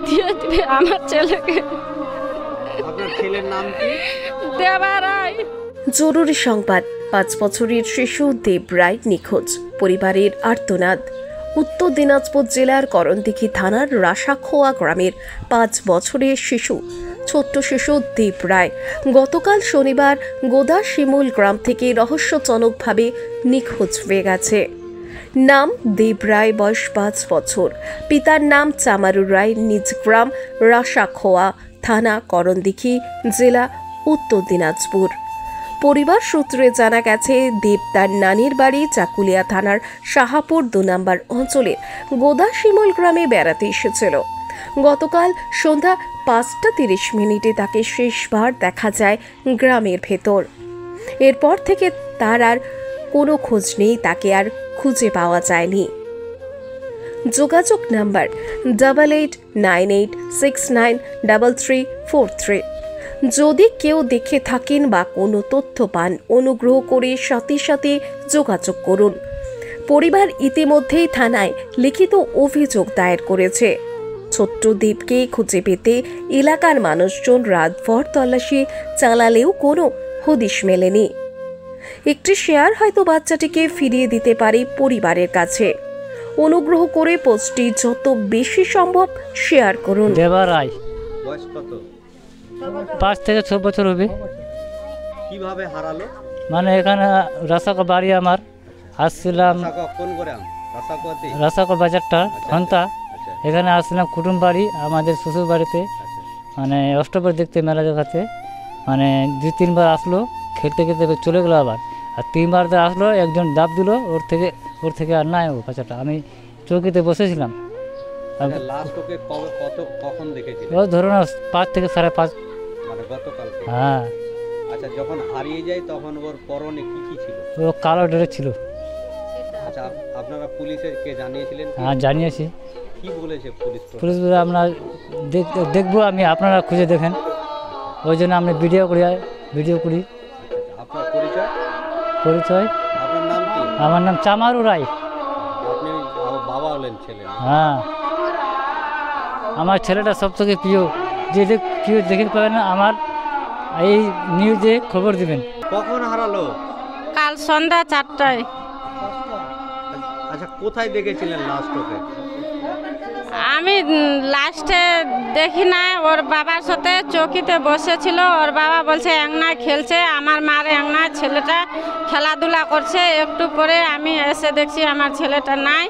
দিয়ে দিবে আমার ছেলেকে। আপনার ছেলের নাম কি? দেবা রায়। জরুরি সংবাদ, 5 বছরের শিশু দেব রায় নিখোঁজ, পরিবারের আর্তনাদ। উত্তর দিনাজপুর জেলার করণদিঘি থানার রাসাখোয়া গ্রামের 5 বছরের শিশু, ছোট্ট শিশু দেব রায় গতকাল শনিবার গোদা শিমুল গ্রাম থেকে রহস্যজনকভাবে নিখোঁজ হয়ে গেছে। নাম দেব রায়, বয়স 5 বছর। পিতার নাম চামারু রায়, নিজ গ্রাম রাসাখোয়া, থানা করণদিঘি, জেলা উত্তর দিনাজপুর। পরিবার সূত্রে জানা গেছে, দেব তার নানির বাড়ি চাকুলিয়া থানার শাহাপুর 2 নম্বর অঞ্চলের গোদা শিমুল গ্রামে বেড়াতে এসেছিল। গতকাল সন্ধ্যা 5:30 তাকে শেষবার দেখা যায় গ্রামের ভেতর। এরপর থেকে তার আর কোনো খোঁজ নেই, তাকে আর খুঁজে পাওয়া যায়নি। যোগাযোগ নাম্বার 8898693343। যদি কেউ দেখে থাকেন বা কোনো তথ্য পান, অনুগ্রহ করে সাথে সাথে যোগাযোগ করুন। পরিবার ইতিমধ্যেই থানায় লিখিত অভিযোগ দায়ের করেছে। ছোট্ট দেবকে খুঁজে পেতে এলাকার মানুষজন রাতভর তল্লাশি চালালেও কোনো হদিশ মেলেনি। একটি শেয়ার হয়তো বাচ্চাটিকে ফিরিয়ে দিতে পারে পরিবারের কাছে। অনুগ্রহ করে পোস্টটি যত বেশি সম্ভব শেয়ার করুন। দেবা রায়, বয়স কত? 5 থেকে 6 বছর হবে। কিভাবে হারালো? মানে এখানে রাসাকো বাড়ি আমার, আসছিলাম কোন গ্রাম? রাসাকোতে? রাসাকো বাজারটা ঘন্টা। আচ্ছা এখানে আসছিলাম কুটুম বাড়ি, আমাদের শ্বশুর বাড়িতে, আচ্ছা। মানে অষ্টপ্রহর দেখতে মেলা দেখাতে। মানে 2-3 বার আসলো, খেলতে খেলতে চলে গেলো আবার। আর 3 বার আসলো, একজন ডাব দিল, ওর থেকে আর নাই ও বাচ্চাটা। আমি চৌকিতে বসেছিলাম। লাস্ট ওকে কখন দেখেছিলেন? ও ধরুন 5 থেকে 5:30। মানে গতকালকে? হ্যাঁ। আচ্ছা, যখন হারিয়ে যায় তখন ওর পরনে কি কি ছিল? ও কালো ড্রেস ছিল। আচ্ছা, আপনারা পুলিশকে জানিয়েছিলেন? হ্যাঁ, জানিয়েছি। কি বলেছে পুলিশ? পুলিশ বলে আমরা দেখবো, আপনারা খুঁজে দেখেন। ওই জন্য আমরা ভিডিও করি। আপনার পরিচয়? আপনার নাম কি? আমার নাম চামারু রায়। আপনি বাবা হলেন ছেলে? হ্যাঁ, আমার ছেলেটা সব থেকে প্রিয়। যে কেউ দেখে পাবে না, আমার এই নিউজে খবর দিবেন। কখন হারালো? কাল সন্ধ্যা 4টায়। আচ্ছা, কোথায় দেখেছিলেন লাস্ট ওকে? আমি লাস্টে দেখি না, ওর বাবার সাথে চৌকিতে বসেছিল। ওর বাবা বলছে এংনায় খেলছে, আমার মার এংনায় ছেলেটা খেলাধুলা করছে। একটু পরে আমি এসে দেখছি আমার ছেলেটা নাই।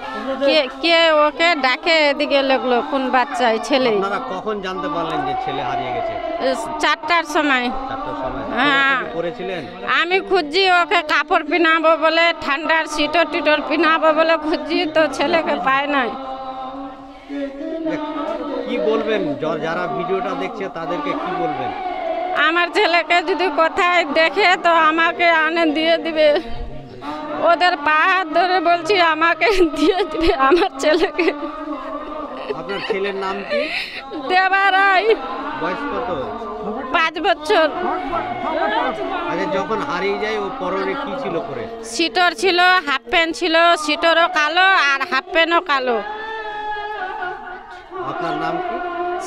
কে ওকে ডাকে এদিকে লাগলো, কোন বাচ্চাই ছেলে। আপনারা কখন জানতে পারলেন যে ছেলে হারিয়ে গেছে? 4টার সময়। 4টার সময়? হ্যাঁ, করেছিলেন? আমি খুঁজছি ওকে কাপড় পিনাবো বলে, ঠান্ডার সিটর টিটর পিনাবো বলে খুঁজছি, তো ছেলেকে পায় নাই। কি বলবেন যারা ভিডিওটা দেখছে তাদেরকে কি বলবেন? আমার ছেলেকে যদি কোথায় দেখে তো আমাকে আনে দিয়ে দিবে। ওদের পা হাত ধরে বলছি আমাকে দিয়ে দিবে আমার ছেলেকে। আপনার ছেলের নাম কি? দেবা রায়। বয়স কত? 5 বছর। আচ্ছা, যখন হারিয়ে যায় ও পরনে কি ছিল পরে? সিটর ছিল, হাফ প্যান্ট ছিল, সিটরও কালো আর হাফ প্যান্টও কালো। আপনার নাম কি?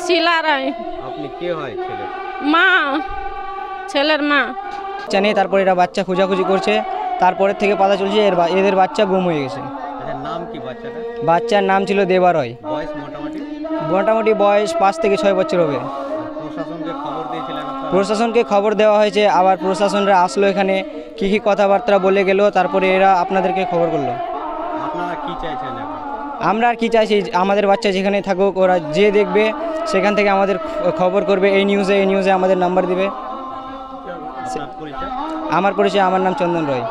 শিলা রায়। আপনি কে হয় ছেলে? মা, ছেলের মা। জানি, তারপর এরা বাচ্চা খোঁজাখুঁজি করছে। তারপরের থেকে পাতা চলছে এদের বাচ্চা গুম হয়ে গেছে। আচ্ছা, নাম কি বাচ্চাটা? বাচ্চার নাম ছিল দেবা রয়। বয়স মোটামুটি? বয়স 5 থেকে 6 বছর হবে। প্রশাসনকে খবর দিয়েছিলেন? প্রশাসনকে খবর দেওয়া হয়েছে, আবার প্রশাসনরা আসলো এখানে, কি কথাবার্তা বলে গেল, তারপরে এরা আপনাদেরকে খবর করলো। আপনারা কি চাইছেন এখন? আমরা আর কি চাইছি, আমাদের বাচ্চা যেখানে থাকুক, ওরা যে দেখবে সেখান থেকে আমাদের খবর করবে। এই নিউজে আমাদের নাম্বার দিবে। আপনার পরিচয়? আমার পরিচয়, আমার নাম চন্দন রয়।